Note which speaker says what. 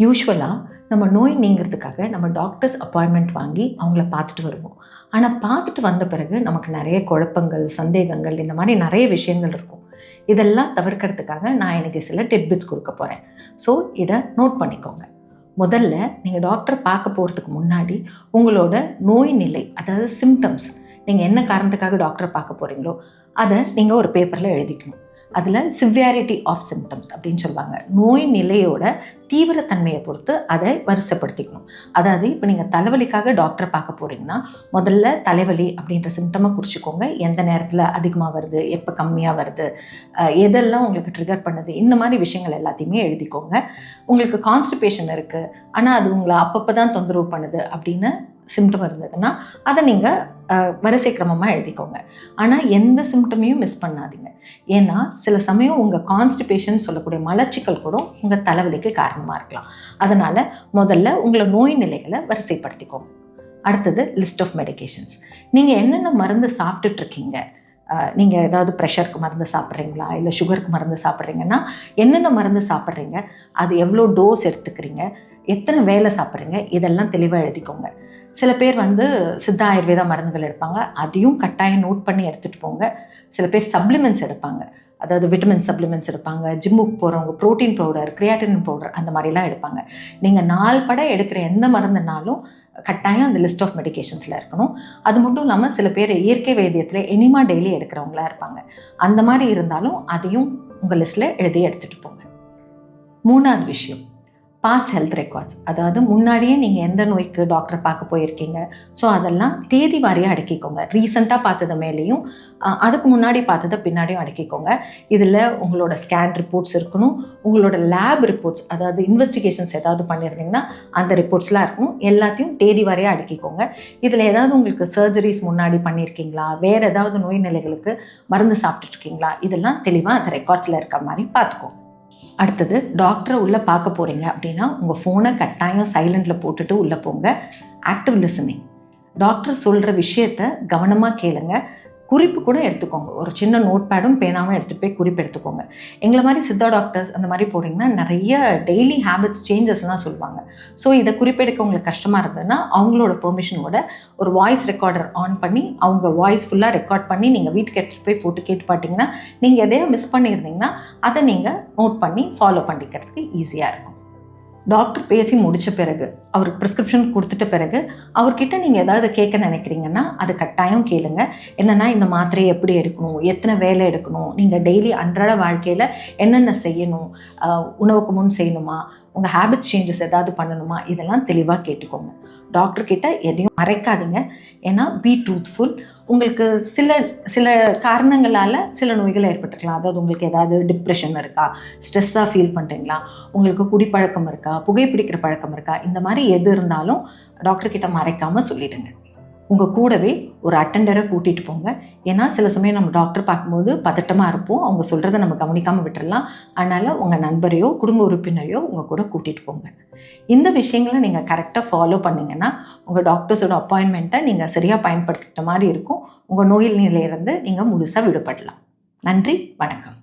Speaker 1: யூஸ்வலாக நம்ம நோய் நீங்கிறதுக்காக நம்ம டாக்டர்ஸ் அப்பாயின்மெண்ட் வாங்கி அவங்கள பார்த்துட்டு வருவோம். ஆனால் பார்த்துட்டு வந்த பிறகு நமக்கு நிறைய குழப்பங்கள், சந்தேகங்கள், இந்த மாதிரி நிறைய விஷயங்கள் இருக்கும். இதெல்லாம் தவிர்க்கிறதுக்காக நான் எனக்கு சில டிப்ஸ் கொடுக்க போகிறேன். ஸோ இதை நோட் பண்ணிக்கோங்க. முதல்ல நீங்கள் டாக்டர் பார்க்க போகிறதுக்கு முன்னாடி உங்களோட நோய் நிலை, அதாவது சிம்டம்ஸ், நீங்கள் என்ன காரணத்துக்காக டாக்டரை பார்க்க போகிறீங்களோ அதை நீங்கள் ஒரு பேப்பரில் எழுதிக்கணும். அதில் சிவியாரிட்டி ஆஃப் சிம்டம்ஸ் அப்படின்னு சொல்லுவாங்க. நோய் நிலையோட தீவிரத்தன்மையை பொறுத்து அதை வரிசைப்படுத்திக்கணும். அதாவது இப்போ நீங்கள் தலைவலிக்காக டாக்டரை பார்க்க போகிறீங்கன்னா முதல்ல தலைவலி அப்படின்ற சிம்டமை குறிச்சிக்கோங்க. எந்த நேரத்தில் அதிகமாக வருது, எப்போ கம்மியாக வருது, எதெல்லாம் உங்களுக்கு ட்ரிகர் பண்ணுது, இந்த மாதிரி விஷயங்கள் எல்லாத்தையுமே எழுதிக்கோங்க. உங்களுக்கு கான்ஸ்டிபேஷன் இருக்குது ஆனால் அது உங்களை அப்பப்போ தான் தொந்தரவு பண்ணுது அப்படின்னு சிம்டம் இருந்ததுன்னா அதை நீங்கள் வரிசை கிரமமாக எழுதிக்கோங்க. ஆனால் எந்த சிம்டமையும் மிஸ் பண்ணாதீங்க. ஏன்னா சில சமயம் உங்கள் கான்ஸ்டிபேஷன் சொல்லக்கூடிய மலச்சிக்கல் கூட உங்கள் தலைவலிக்கு காரணமாக இருக்கலாம். அதனால் முதல்ல உங்களை நோய் நிலைகளை வரிசைப்படுத்திக்கோங்க. அடுத்தது லிஸ்ட் ஆஃப் மெடிகேஷன்ஸ். நீங்கள் என்னென்ன மருந்து சாப்பிட்டுட்ருக்கீங்க, நீங்கள் ஏதாவது ப்ரெஷருக்கு மருந்து சாப்பிட்றீங்களா, இல்லை சுகருக்கு மருந்து சாப்பிட்றீங்கன்னா என்னென்ன மருந்து சாப்பிட்றீங்க, அது எவ்வளோ டோஸ் எடுத்துக்கிறீங்க, எத்தனை வேலை சாப்பிட்றீங்க, இதெல்லாம் தெளிவாக எழுதிக்கோங்க. சில பேர் சித்தா ஆயுர்வேதா மருந்துகள் எடுப்பாங்க, அதையும் கட்டாயம் நோட் பண்ணி எடுத்துகிட்டு போங்க. சில பேர் சப்ளிமெண்ட்ஸ் எடுப்பாங்க, அதாவது விட்டமின் சப்ளிமெண்ட்ஸ் எடுப்பாங்க. ஜிம்முக்கு போகிறவங்க ப்ரோட்டீன் பவுடர், கிரியாட்டின் பவுடர், அந்த மாதிரிலாம் எடுப்பாங்க. நீங்கள் நாள் பட எடுக்கிற எந்த மருந்துனாலும் கட்டாயம் அந்த லிஸ்ட் ஆஃப் மெடிகேஷன்ஸில் இருக்கணும். அது மட்டும் இல்லாமல் சில பேர் இயற்கை வைத்தியத்தில் எனிமா டெய்லி எடுக்கிறவங்களா இருப்பாங்க. அந்த மாதிரி இருந்தாலும் அதையும் உங்கள் லிஸ்ட்டில் எழுதி எடுத்துகிட்டு போங்க. மூணாவது விஷயம், பாஸ்ட் ஹெல்த் ரெக்கார்ட்ஸ். அதாவது முன்னாடியே நீங்கள் எந்த நோய்க்கு டாக்டரை பார்க்க போயிருக்கீங்க, ஸோ அதெல்லாம் தேதி வாரியாக அடக்கிக்கோங்க. ரீசெண்டாக பார்த்தது மேலேயும் அதுக்கு முன்னாடி பார்த்ததை பின்னாடியும் அடக்கிக்கோங்க. இதில் உங்களோட ஸ்கேன் ரிப்போர்ட்ஸ் இருக்கணும், உங்களோட லேப் ரிப்போர்ட்ஸ், அதாவது இன்வெஸ்டிகேஷன்ஸ் ஏதாவது பண்ணியிருந்தீங்கன்னா அந்த ரிப்போர்ட்ஸ்லாம் இருக்கணும். எல்லாத்தையும் தேதி வாரியாக அடக்கிக்கோங்க. இதில் ஏதாவது உங்களுக்கு சர்ஜரிஸ் முன்னாடி பண்ணியிருக்கீங்களா, வேறு ஏதாவது நோய் நிலைகளுக்கு மருந்து சாப்பிட்டுருக்கீங்களா, இதெல்லாம் தெளிவாக அந்த ரெக்கார்ட்ஸில் இருக்கிற மாதிரி பார்த்துக்கோங்க. அடுத்தது, டாக்டரை உள்ளே பார்க்க போகிறீங்க அப்படின்னா உங்கள் ஃபோனை கட்டாயம் சைலண்டில் போட்டுட்டு உள்ளே போங்க. Active listening. டாக்டர் சொல்கிற விஷயத்த கவனமாக கேளுங்க. குறிப்பு கூட எடுத்துக்கோங்க. ஒரு சின்ன நோட் பேடும் பேனாவும் எடுத்துகிட்டு போய் குறிப்பு எடுத்துக்கோங்க. எங்களை மாதிரி சித்தா டாக்டர்ஸ் அந்த மாதிரி போகிறீங்கன்னா நிறைய டெய்லி ஹேபிட்ஸ் சேஞ்சஸ்லாம் சொல்லுவாங்க. ஸோ இதை குறிப்பெடுக்க உங்களுக்கு கஷ்டமாக இருந்ததுன்னா அவங்களோட பெர்மிஷனோட ஒரு வாய்ஸ் ரெக்கார்டர் ஆன் பண்ணி அவங்க வாய்ஸ் ஃபுல்லாக ரெக்கார்ட் பண்ணி நீங்கள் வீட்டுக்கு எடுத்துகிட்டு போய் போட்டு கேட்டு பார்த்தீங்கன்னா நீங்கள் எதையோ மிஸ் பண்ணியிருந்தீங்கன்னா அதை நீங்கள் நோட் பண்ணி ஃபாலோ பண்ணிக்கிறதுக்கு ஈஸியாக இருக்கும். டாக்டர் பேசி முடித்த பிறகு, அவருக்கு ப்ரிஸ்கிரிப்ஷன் கொடுத்துட்ட பிறகு அவர்கிட்ட நீங்கள் ஏதாவது கேட்க நினைக்கிறீங்கன்னா அது கட்டாயம் கேளுங்க. என்னென்னா, இந்த மாத்திரையை எப்படி எடுக்கணும், எத்தனை வேலை எடுக்கணும், நீங்கள் டெய்லி அன்றாட வாழ்க்கையில் என்னென்ன செய்யணும், உணவுக்கு முன் செய்யணுமா, உங்கள் ஹேபிட்ஸ் சேஞ்சஸ் ஏதாவது பண்ணணுமா, இதெல்லாம் தெளிவாக கேட்டுக்கோங்க. டாக்டர்கிட்ட எதையும் மறைக்காதீங்க. ஏன்னா பி ட்ரூத்ஃபுல். உங்களுக்கு சில காரணங்களால் சில நோய்கள் ஏற்பட்டுருக்கலாம். அதாவது உங்களுக்கு ஏதாவது டிப்ரெஷன் இருக்கா, ஸ்ட்ரெஸ்ஸாக ஃபீல் பண்ணுறீங்களா, உங்களுக்கு குடிப்பழக்கம் இருக்கா, புகைப்பிடிக்கிற பழக்கம் இருக்கா, இந்த மாதிரி எது இருந்தாலும் டாக்டர்கிட்ட மறைக்காமல் சொல்லிவிடுங்க. உங்கள் கூடவே ஒரு அட்டெண்டரை கூட்டிகிட்டு போங்க. ஏன்னா சில சமயம் நம்ம டாக்டர் பார்க்கும்போது பதட்டமாக இருப்போம், அவங்க சொல்கிறத நம்ம கவனிக்காமல் விட்டுடலாம். அதனால் உங்கள் நண்பரையோ குடும்ப உறுப்பினரையோ உங்கள் கூட கூட்டிகிட்டு போங்க. இந்த விஷயங்களை நீங்கள் கரெக்டாக ஃபாலோ பண்ணிங்கன்னா உங்கள் டாக்டர்ஸோட அப்பாயின்மெண்ட்டை நீங்கள் சரியாக பயன்படுத்திக்கிட்ட மாதிரி இருக்கும். உங்கள் நோய் நிலையிலிருந்து நீங்கள் முழுசாக விடுபடலாம். நன்றி, வணக்கம்.